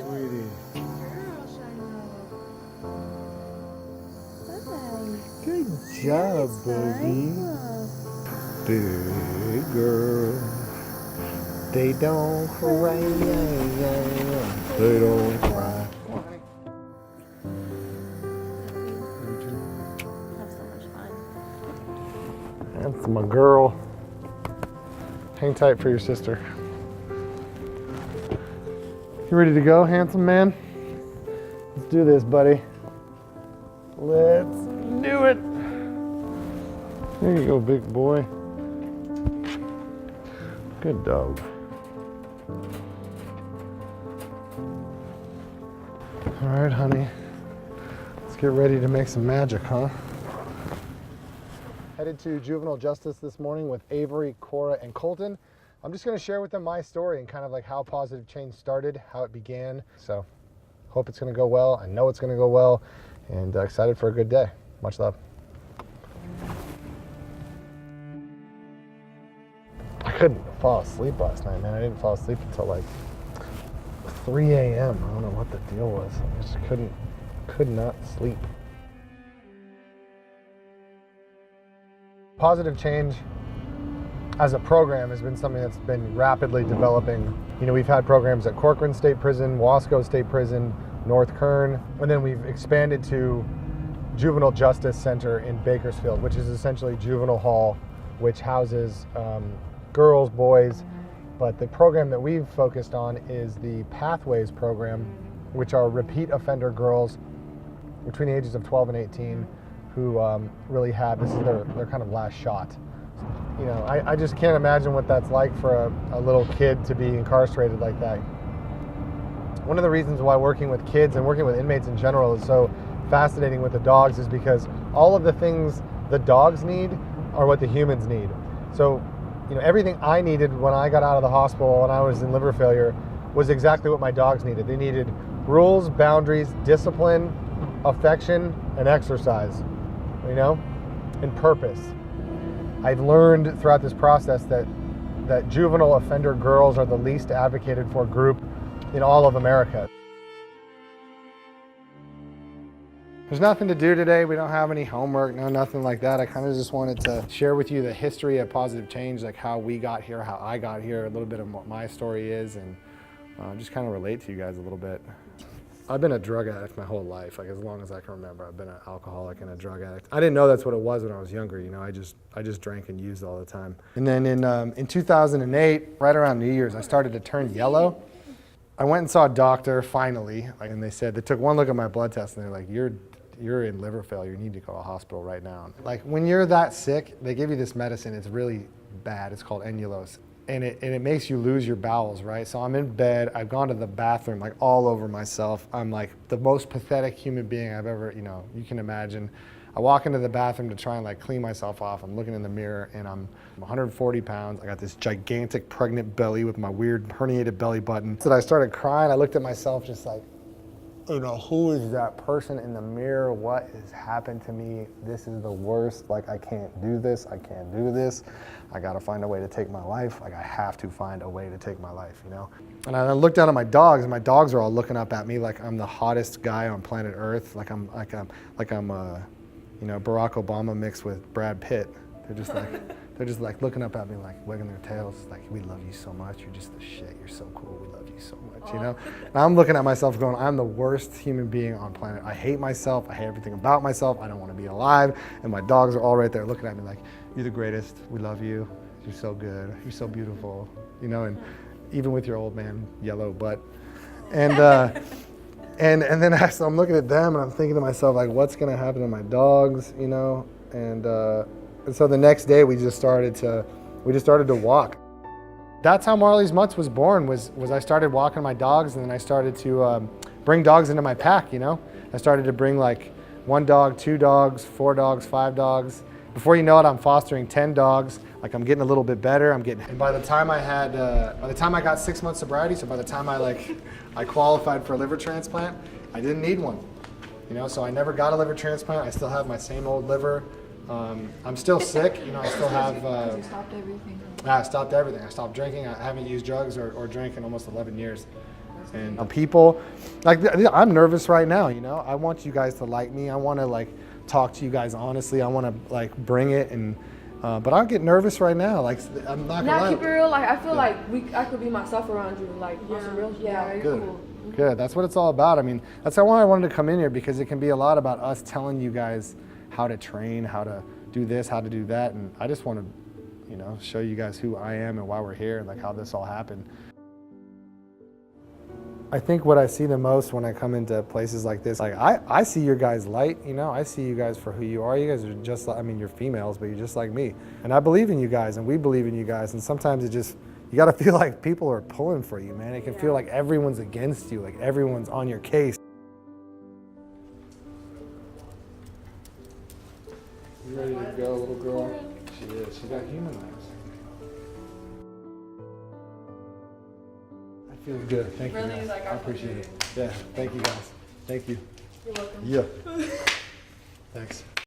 Sweetie. Good job, baby. Big girl. They don't cry. They don't cry. Have so much fun. That's my girl. Hang tight for your sister. You ready to go, handsome man? Let's do this, buddy. Let's do it. There you go, big boy. Good dog. All right, honey. Let's get ready to make some magic, huh? Headed to Juvenile Justice this morning with Avery, Cora, and Colton. I'm just going to share with them my story and kind of like how positive change started, how it began. So hope it's going to go well. I know it's going to go well, and excited for a good day. Much love. I couldn't fall asleep last night, man. I didn't fall asleep until like 3 a.m. I don't know what the deal was. I just could not sleep. Positive change as a program has been something that's been rapidly developing. You know, we've had programs at Corcoran State Prison, Wasco State Prison, North Kern, and then we've expanded to Juvenile Justice Center in Bakersfield, which is essentially juvenile hall, which houses girls, boys. But the program that we've focused on is the Pathways program, which are repeat offender girls between the ages of 12 and 18 who really have, this is their kind of last shot. You know, I just can't imagine what that's like for a little kid to be incarcerated like that. One of the reasons why working with kids and working with inmates in general is so fascinating with the dogs is because all of the things the dogs need are what the humans need. So, you know, everything I needed when I got out of the hospital and I was in liver failure was exactly what my dogs needed. They needed rules, boundaries, discipline, affection, and exercise, you know, and purpose. I've learned throughout this process that juvenile offender girls are the least advocated for group in all of America. There's nothing to do today. We don't have any homework, nothing like that. I kind of just wanted to share with you the history of positive change, like how we got here, how I got here, a little bit of what my story is, and just kind of relate to you guys a little bit. I've been a drug addict my whole life, like as long as I can remember. I've been an alcoholic and a drug addict. I didn't know that's what it was when I was younger, you know, I just drank and used all the time. And then in 2008, right around New Year's, I started to turn yellow. I went and saw a doctor finally, and they said, they took one look at my blood test and they're like, you're in liver failure, you need to go to the hospital right now. Like when you're that sick, they give you this medicine, it's really bad, it's called Enulose. And it makes you lose your bowels, right? So I'm in bed, I've gone to the bathroom like all over myself. I'm like the most pathetic human being I've ever, you know, you can imagine. I walk into the bathroom to try and like clean myself off. I'm looking in the mirror and I'm 140 pounds. I got this gigantic pregnant belly with my weird herniated belly button. So I started crying, I looked at myself just like, you know, who is that person in the mirror? What has happened to me? This is the worst. Like, I can't do this. I can't do this. I got to find a way to take my life. Like, I have to find a way to take my life, you know? And I looked down at my dogs, and my dogs are all looking up at me like I'm the hottest guy on planet Earth. Like I'm you know, Barack Obama mixed with Brad Pitt. They're just like looking up at me, like wagging their tails, like, we love you so much. You're just the shit. You're so cool. We love you so much, you know? And I'm looking at myself going, I'm the worst human being on planet. I hate myself. I hate everything about myself. I don't want to be alive. And my dogs are all right there looking at me like, you're the greatest. We love you. You're so good. You're so beautiful, you know? And even with your old man, yellow butt. And then so I'm looking at them and I'm thinking to myself, like, what's going to happen to my dogs, you know? And so the next day we just started to walk. That's how Marley's Mutts was born, was I started walking my dogs, and then I started to bring dogs into my pack, you know? I started to bring like 1 dog, 2 dogs, 4 dogs, 5 dogs. Before you know it, I'm fostering 10 dogs. Like, I'm getting a little bit better. And by the time I got 6 months sobriety, so by the time I qualified for a liver transplant, I didn't need one. You know, so I never got a liver transplant. I still have my same old liver. I'm still sick. You know, I still have. You stopped everything. I stopped everything. I stopped drinking. I haven't used drugs or drank in almost 11 years. And people, like, I'm nervous right now. You know, I want you guys to like me. I want to like talk to you guys honestly. I want to like bring it and. But I'll get nervous right now. Like, I'm not gonna lie. Keep it real. Like, I feel like I could be myself around you. Like, on some real. Yeah. Good. Cool. Good. That's what it's all about. I mean, that's why I wanted to come in here, because it can be a lot about us telling you guys how to train, how to do this, how to do that, and I just want to, you know, show you guys who I am and why we're here and like how this all happened. I think what I see the most when I come into places like this, like I see your guys' light, you know, I see you guys for who you are. You guys are just like, I mean, you're females, but you're just like me. And I believe in you guys, and we believe in you guys. And sometimes it just, you got to feel like people are pulling for you, man. It can feel like everyone's against you, like everyone's on your case. You ready to go, little girl? She is. She got human legs. Feels good. Thank you, guys. I appreciate it. Yeah, thank you, guys. Thank you. You're welcome. Yeah. Thanks.